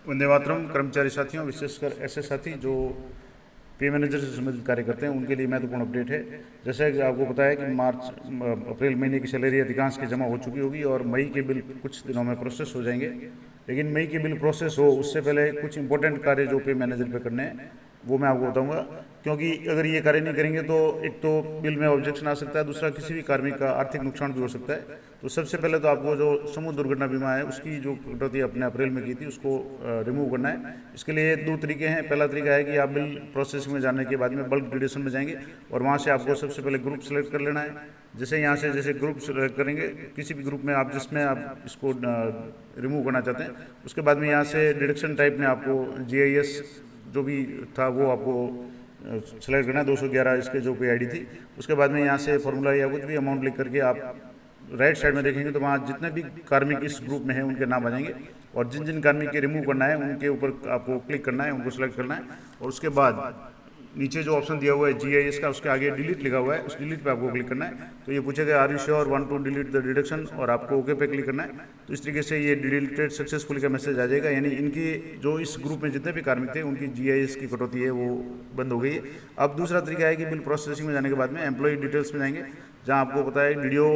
वंदे मातरम। कर्मचारी साथियों, विशेषकर ऐसे साथी जो पे मैनेजर से संबंधित कार्य करते हैं, उनके लिए महत्वपूर्ण अपडेट है। जैसा कि आपको पता है कि अप्रैल महीने की सैलरी अधिकांश की जमा हो चुकी होगी और मई के बिल कुछ दिनों में प्रोसेस हो जाएंगे। लेकिन मई के बिल प्रोसेस हो उससे पहले कुछ इंपॉर्टेंट कार्य जो पे मैनेजर पे करने हैं वो मैं आपको बताऊंगा, क्योंकि अगर ये कार्य नहीं करेंगे तो एक तो बिल में ऑब्जेक्शन आ सकता है, दूसरा किसी भी कार्मिक का आर्थिक नुकसान भी हो सकता है। तो सबसे पहले तो आपको जो समूह दुर्घटना बीमा है उसकी जो कटौती अपने अप्रैल में की थी उसको रिमूव करना है। इसके लिए दो तरीके हैं। पहला तरीका है कि आप बिल प्रोसेसिंग में जाने के बाद में बल्क डिडक्शन में जाएंगे और वहाँ से आपको सबसे पहले ग्रुप सेलेक्ट कर लेना है। जैसे यहाँ से जैसे ग्रुप सेलेक्ट करेंगे, किसी भी ग्रुप में आप जिसमें आप इसको रिमूव करना चाहते हैं, उसके बाद में यहाँ से डिडक्शन टाइप में आपको GIS जो भी था वो आपको सेलेक्ट करना है। 211 इसके जो पे ID थी, उसके बाद में यहाँ से फॉर्मूला या कुछ भी अमाउंट लिख करके आप राइट साइड में देखेंगे तो वहाँ जितने भी कार्मिक इस ग्रुप में हैं उनके नाम आ जाएंगे और जिन जिन कार्मिक के रिमूव करना है उनके ऊपर आपको क्लिक करना है, उनको सेलेक्ट करना है और उसके बाद नीचे जो ऑप्शन दिया हुआ है GIS का, उसके आगे डिलीट लिखा हुआ है, उस डिलीट पे आपको क्लिक करना है। तो ये पूछेगा are you sure want to delete the deduction और आपको ओके पे क्लिक करना है। तो इस तरीके से ये डिलीटेड सक्सेसफुली का मैसेज आ जाएगा, यानी इनकी जो इस ग्रुप में जितने भी कार्मिक थे उनकी GIS की कटौती है वो बंद हो गई है। अब दूसरा तरीका है कि बिल प्रोसेसिंग में जाने के बाद में एम्प्लॉय डिटेल्स में जाएंगे, जहाँ आपको पता है वीडियो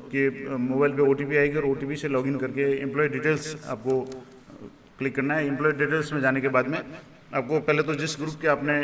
के मोबाइल पे OTP आएगी और OTP से लॉगिन करके एम्प्लॉय डिटेल्स आपको क्लिक करना है। एम्प्लॉय डिटेल्स में जाने के बाद में आपको पहले तो जिस ग्रुप के आपने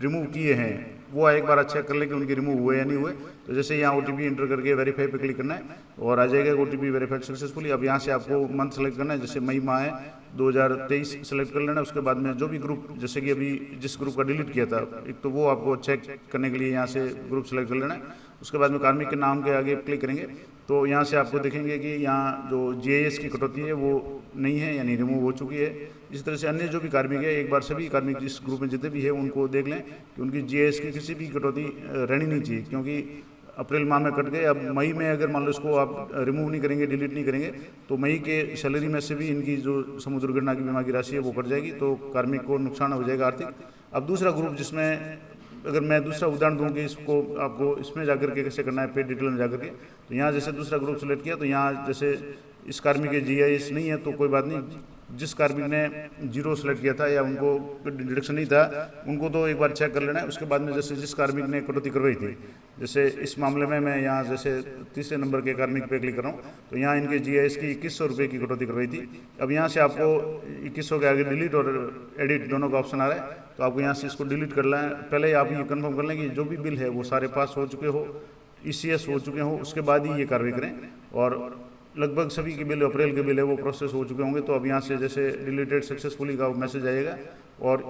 रिमूव किए हैं वो एक बार चेक कर लें कि उनके रिमूव हुए या नहीं हुए। तो जैसे यहाँ OTP इंटर करके वेरीफाई पे क्लिक करना है और आ जाएगा OTP वेरीफाइड सक्सेसफुली। अब यहाँ से आपको मंथ सेलेक्ट करना है, जैसे मई माह है 2023 सेलेक्ट कर लेना है। उसके बाद में जो भी ग्रुप, जैसे कि अभी जिस ग्रुप का डिलीट किया था एक, तो वो आपको चेक करने के लिए यहाँ से ग्रुप सेलेक्ट कर लेना है। उसके बाद में कार्मिक के नाम के आगे क्लिक करेंगे तो यहाँ से आपको देखेंगे कि यहाँ जो GIS की कटौती है वो नहीं है, यानी रिमूव हो चुकी है। इस तरह से अन्य जो भी कार्मिक है, एक बार सभी कार्मिक जिस ग्रुप में जितने भी है उनको देख लें कि उनकी GIS की किसी भी कटौती रहनी नहीं चाहिए, क्योंकि अप्रैल माह में कट गए। अब मई में अगर मान लो इसको आप रिमूव नहीं करेंगे, डिलीट नहीं करेंगे, तो मई के सैलरी में से भी इनकी जो समूह दुर्घटना की बीमा की राशि है वो कट जाएगी, तो कार्मिक को नुकसान हो जाएगा आर्थिक। अब दूसरा ग्रुप, जिसमें अगर मैं दूसरा उदाहरण दूँ कि इसको आपको इसमें जाकर के कैसे करना है, पे डिटेल में जाकर के, तो यहाँ जैसे दूसरा ग्रुप सेलेक्ट किया तो यहाँ जैसे इस कार्मिक के GIS नहीं है तो कोई बात नहीं, जिस कार्मिक ने 0 सेलेक्ट किया था या उनको डिडक्शन नहीं था उनको तो एक बार चेक कर लेना है। उसके बाद में जैसे जिस कार्मिक ने कटौती करवाई थी, जैसे इस मामले में मैं यहाँ जैसे तीसरे नंबर के कार्मिक पे क्लिक कर रहा हूँ तो यहाँ इनके GIS की 2100 रुपये की कटौती करवाई थी। अब यहाँ से आपको 2100 के आगे डिलीट और एडिट दोनों का ऑप्शन आ रहा है, तो आपको यहाँ से इसको डिलीट करना है। पहले आप ये कंफर्म कर लें कि जो भी बिल है वो सारे पास हो चुके हो, ECS हो चुके हो, उसके बाद ही ये कार्रवाई करें। और लगभग सभी के बिल, अप्रैल के बिल है वो प्रोसेस हो चुके होंगे। तो अब यहाँ से जैसे डिलीटेड सक्सेसफुली का मैसेज आएगा। और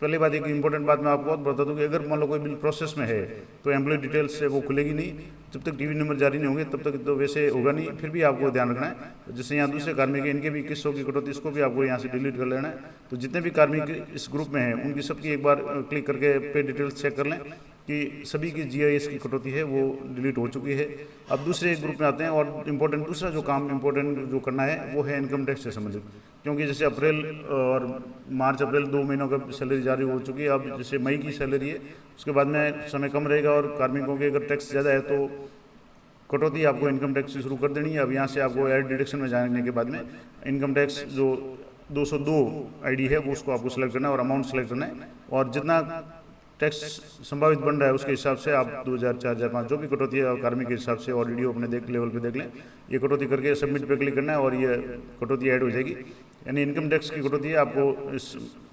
पहली बात, एक इंपॉर्टेंट बात मैं आपको बता दूँ कि अगर मान लो कोई बिल प्रोसेस में है तो एम्प्लॉय डिटेल्स से वो खुलेगी नहीं, जब तक TV नंबर जारी नहीं होंगे तब तक तो वैसे होगा नहीं। फिर भी आपको ध्यान रखना है, जैसे यहाँ दूसरे कार्मिक है इनके भी 2100 की कटौती, इसको भी आपको यहाँ से डिलीट कर लेना है। तो जितने भी कार्मिक इस ग्रुप में हैं उनकी सबकी एक बार क्लिक करके पे डिटेल्स चेक कर लें कि सभी की GIS की कटौती है वो डिलीट हो चुकी है। अब दूसरे ग्रुप में आते हैं और इम्पोर्टेंट दूसरा जो काम इम्पोर्टेंट जो करना है वो है इनकम टैक्स से संबंधित, क्योंकि जैसे अप्रैल और मार्च अप्रैल 2 महीनों का सैलरी जारी हो चुकी है। अब जैसे मई की सैलरी है उसके बाद में समय कम रहेगा और कार्मिकों के अगर टैक्स ज़्यादा है तो कटौती आपको इनकम टैक्स से शुरू कर देनी है। अब यहाँ से आपको एड डिडक्शन में जाने के बाद में इनकम टैक्स जो 202 ID है वो उसको आपको सेलेक्ट करना है और अमाउंट सेलेक्ट करना है और जितना टैक्स संभावित बन रहा है उसके हिसाब से आप 2000, 4000, 5 जो भी कटौती है कार्मिक के हिसाब से और वीडियो अपने लेवल पे देख लें। ये कटौती करके सबमिट पे क्लिक करना है और ये कटौती ऐड हो जाएगी। यानी इनकम टैक्स की कटौती है आपको इस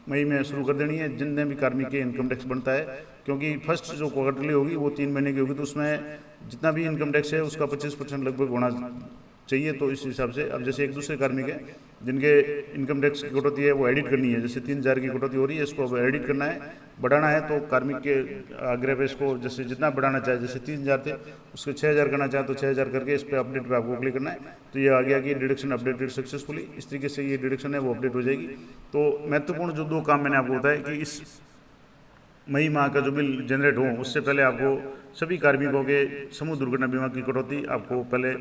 मई में शुरू कर देनी है जितने भी कार्मिक के इनकम टैक्स बनता है, क्योंकि फर्स्ट जो क्वार्टरली होगी वो 3 महीने की होगी, तो उसमें जितना भी इनकम टैक्स है उसका 25% लगभग होना चाहिए। तो इस हिसाब से अब जैसे एक दूसरे कार्मिक है जिनके इनकम टैक्स की कटौती है वो एडिट करनी है, जैसे 3000 की कटौती हो रही है, इसको अब एडिट करना है, बढ़ाना है। तो कार्मिक के आग्रह पे इसको जैसे जितना बढ़ाना चाहे, जैसे 3000 थे उसके 6000 करना चाहे तो 6000 करके इस पर अपडेट पे आपको क्लिक करना है। तो ये आ गया कि डिडक्शन अपडेटेड सक्सेसफुली। इस तरीके से ये डिडक्शन है वो अपडेट हो जाएगी। तो महत्वपूर्ण जो 2 काम मैंने आपको बताया कि इस मई माह का जो बिल जनरेट हो उससे पहले आपको सभी कार्मिकों के समूह दुर्घटना बीमा की कटौती आपको पहले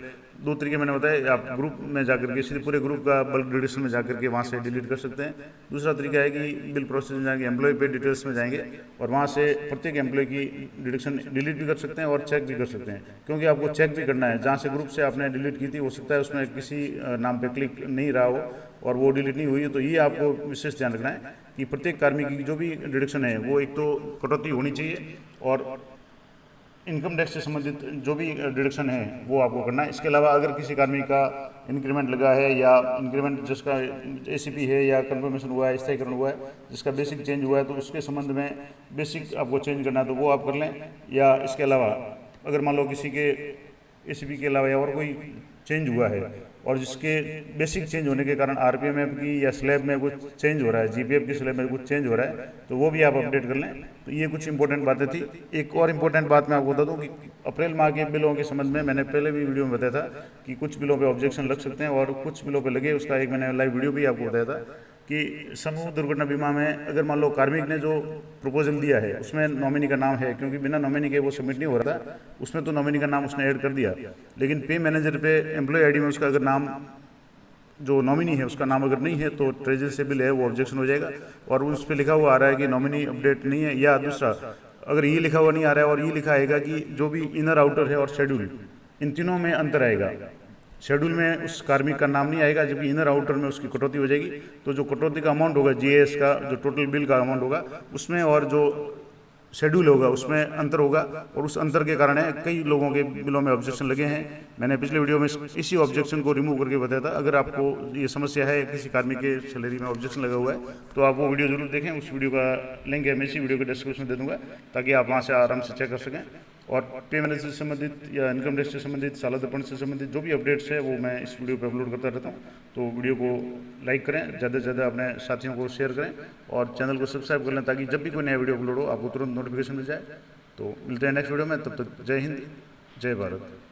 2 तरीके मैंने बताए, आप ग्रुप में जाकर के सीधे पूरे ग्रुप का बल्क डिडक्शन में जाकर के वहाँ से डिलीट कर सकते हैं। दूसरा तरीका है कि बिल प्रोसेस में जाएंगे, एम्प्लॉय पे डिटेल्स में जाएंगे और वहाँ से प्रत्येक एम्प्लॉय की डिडक्शन डिलीट भी कर सकते हैं और चेक भी कर सकते हैं, क्योंकि आपको चेक भी करना है। जहाँ से ग्रुप से आपने डिलीट की थी हो सकता है उसमें किसी नाम पर क्लिक नहीं रहा हो और वो डिलीट नहीं हुई है। तो ये आपको विशेष ध्यान रखना है कि प्रत्येक कार्मिक की जो भी डिडक्शन है वो एक तो कटौती होनी चाहिए और इनकम टैक्स से संबंधित जो भी डिडक्शन है वो आपको करना है। इसके अलावा अगर किसी कार्मिक का इंक्रीमेंट लगा है या इंक्रीमेंट जिसका एसीपी है या कंफर्मेशन हुआ है, स्थायीकरण हुआ है, जिसका बेसिक चेंज हुआ है, तो उसके संबंध में बेसिक आपको चेंज करना है तो वो आप कर लें। या इसके अलावा अगर मान लो किसी के एसीपी के अलावा या और कोई चेंज हुआ है और जिसके बेसिक चेंज होने के कारण आरपीएमएफ की या स्लैब में कुछ चेंज हो रहा है, जीपीएफ की स्लैब में कुछ चेंज हो रहा है, तो वो भी आप अपडेट कर लें। तो ये कुछ इंपॉर्टेंट बातें थी। एक और इम्पोर्टेंट बात मैं आपको बता दूं कि अप्रैल माह के बिलों के संबंध में मैंने पहले भी वीडियो में बताया था कि कुछ बिलों पे ऑब्जेक्शन लग सकते हैं और कुछ बिलों पे लगे। उसका एक मैंने लाइव वीडियो भी आपको बताया था कि समूह दुर्घटना बीमा में अगर मान लो कार्मिक ने जो प्रपोजल दिया है उसमें नॉमिनी का नाम है, क्योंकि बिना नॉमिनी के वो सबमिट नहीं हो रहा था, उसमें तो नॉमिनी का नाम उसने ऐड कर दिया, लेकिन पे मैनेजर पे एम्प्लॉय आईडी में उसका अगर नाम जो नॉमिनी है उसका नाम अगर नहीं है तो ट्रेजरी से बिल है वो ऑब्जेक्शन हो जाएगा। और उस पर लिखा हुआ आ रहा है कि नॉमिनी अपडेट नहीं है, या दूसरा अगर ये लिखा हुआ नहीं आ रहा है और ये लिखा आएगा कि जो भी इनर आउटर है और शेड्यूल, इन तीनों में अंतर आएगा। शेड्यूल में उस कार्मिक का नाम नहीं आएगा जबकि इनर आउटर में उसकी कटौती हो जाएगी। तो जो कटौती का अमाउंट होगा जीएस का, जो टोटल बिल का अमाउंट होगा उसमें और जो शेड्यूल होगा उसमें अंतर होगा, और उस अंतर के कारण है कई लोगों के बिलों में ऑब्जेक्शन लगे हैं। मैंने पिछले वीडियो में इसी ऑब्जेक्शन को रिमूव करके बताया था। अगर आपको ये समस्या है किसी कार्मिक के सैलरी में ऑब्जेक्शन लगा हुआ है तो आप वो वीडियो जरूर देखें। उस वीडियो का लिंक है मैं इसी वीडियो के डिस्क्रिप्शन दे दूंगा ताकि आप वहाँ से आराम से चेक कर सकें। और पे मैनेजर से संबंधित या इनकम टैक्स से संबंधित, साला दर्पण से संबंधित जो भी अपडेट्स है वो मैं इस वीडियो पर अपलोड करता रहता हूँ। तो वीडियो को लाइक करें, ज़्यादा से ज़्यादा अपने साथियों को शेयर करें और चैनल को सब्सक्राइब कर लें ताकि जब भी कोई नया वीडियो अपलोड हो आपको तुरंत नोटिफिकेशन मिल जाए। तो मिलते हैं नेक्स्ट वीडियो में, तब तक जय हिंद, जय भारत।